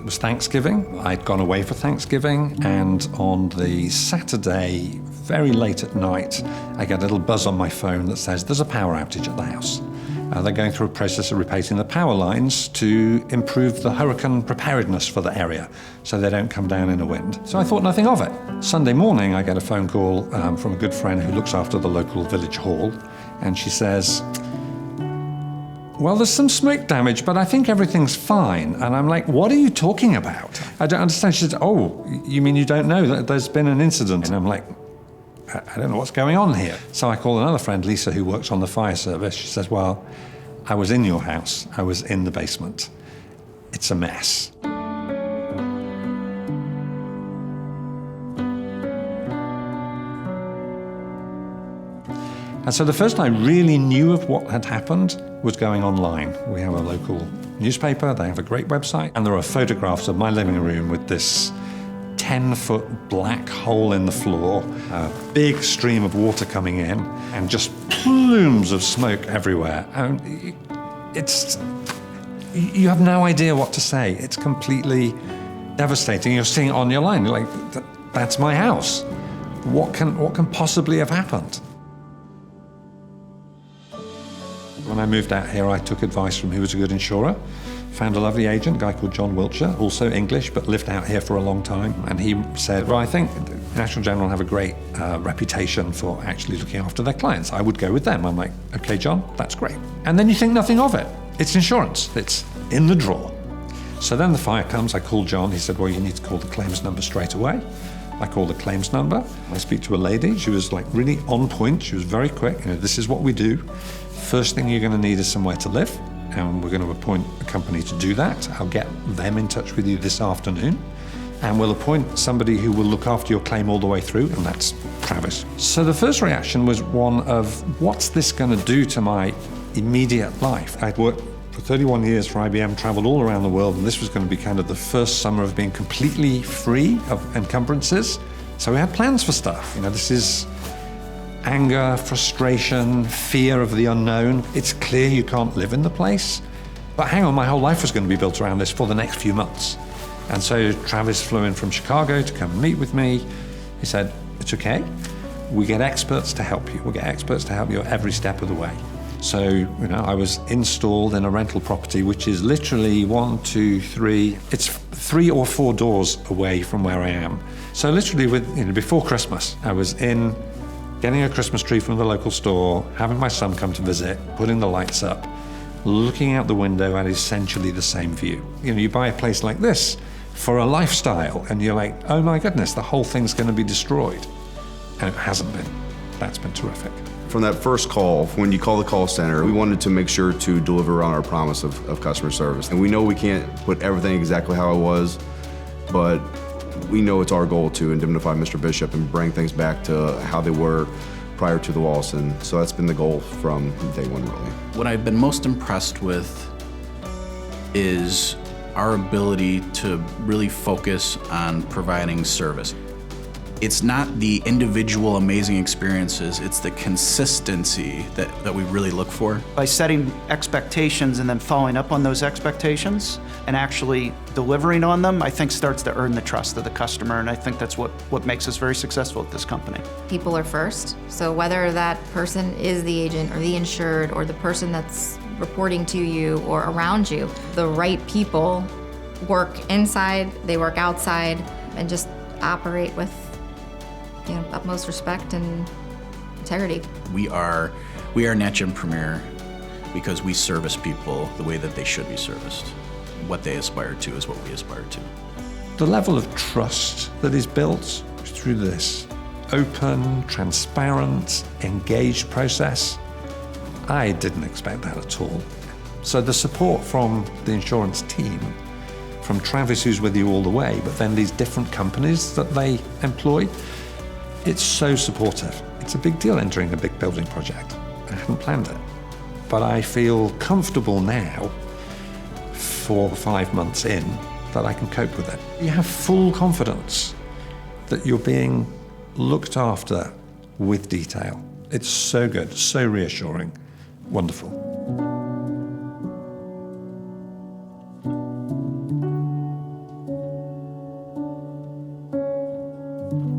was Thanksgiving. I'd gone away for Thanksgiving, and on the Saturday, very late at night, I get a little buzz on my phone that says there's a power outage at the house. They're going through a process of replacing the power lines to improve the hurricane preparedness for the area so they don't come down in a wind. So I thought nothing of it. Sunday morning, I get a phone call from a good friend who looks after the local village hall, and she says, well, there's some smoke damage, but I think everything's fine. And I'm like, what are you talking about? I don't understand. She said, oh, you mean you don't know that there's been an incident? And I'm like, I don't know what's going on here. So I call another friend, Lisa, who works on the fire service. She says, well, I was in your house. I was in the basement. It's a mess. And so the first I really knew of what had happened was going online. We have a local newspaper, they have a great website, and there are photographs of my living room with this 10-foot black hole in the floor, a big stream of water coming in, and just plumes of smoke everywhere. And you have no idea what to say. It's completely devastating. You're seeing it on your line. You're like, that's my house. What can possibly have happened? When I moved out here, I took advice from who was a good insurer. Found a lovely agent, a guy called John Wiltshire, also English, but lived out here for a long time. And he said, well, I think National General have a great reputation for actually looking after their clients. I would go with them. I'm like, okay, John, that's great. And then you think nothing of it. It's insurance. It's in the drawer. So then the fire comes. I called John. He said, well, you need to call the claims number straight away. I called the claims number. I speak to a lady. She was like really on point. She was very quick. You know, this is what we do. First thing you're going to need is somewhere to live, and we're going to appoint a company to do that. I'll get them in touch with you this afternoon, and we'll appoint somebody who will look after your claim all the way through, and that's Travis. So the first reaction was one of, what's this going to do to my immediate life? I'd worked for 31 years for IBM, traveled all around the world, and this was going to be kind of the first summer of being completely free of encumbrances. So we had plans for stuff. You know, this is anger, frustration, fear of the unknown. It's clear you can't live in the place. But hang on, my whole life was going to be built around this for the next few months. And so Travis flew in from Chicago to come and meet with me. He said, it's okay. We get experts to help you. We get experts to help you every step of the way. So, you know, I was installed in a rental property, which is literally 1, 2, 3, it's 3 or 4 doors away from where I am. So literally before Christmas, I was in getting a Christmas tree from the local store, having my son come to visit, putting the lights up, looking out the window at essentially the same view. You know, you buy a place like this for a lifestyle, and you're like, oh my goodness, the whole thing's going to be destroyed. And it hasn't been. That's been terrific. From that first call, when you call the call center, we wanted to make sure to deliver on our promise of customer service. And we know we can't put everything exactly how it was, but we know it's our goal to indemnify Mr. Bishop and bring things back to how they were prior to the loss, and so that's been the goal from day one, really. What I've been most impressed with is our ability to really focus on providing service. It's not the individual amazing experiences, it's the consistency that we really look for. By setting expectations and then following up on those expectations and actually delivering on them, I think starts to earn the trust of the customer, and I think that's what makes us very successful at this company. People are first, so whether that person is the agent or the insured or the person that's reporting to you or around you, the right people work inside, they work outside, and just operate with utmost respect and integrity. We are NatGen Premier because we service people the way that they should be serviced. What they aspire to is what we aspire to. The level of trust that is built through this open, transparent, engaged process, I didn't expect that at all. So the support from the insurance team, from Travis, who's with you all the way, but then these different companies that they employ, it's so supportive. It's a big deal entering a big building project. I hadn't planned it. But I feel comfortable now, 4 or 5 months in, that I can cope with it. You have full confidence that you're being looked after with detail. It's so good, so reassuring, wonderful. you.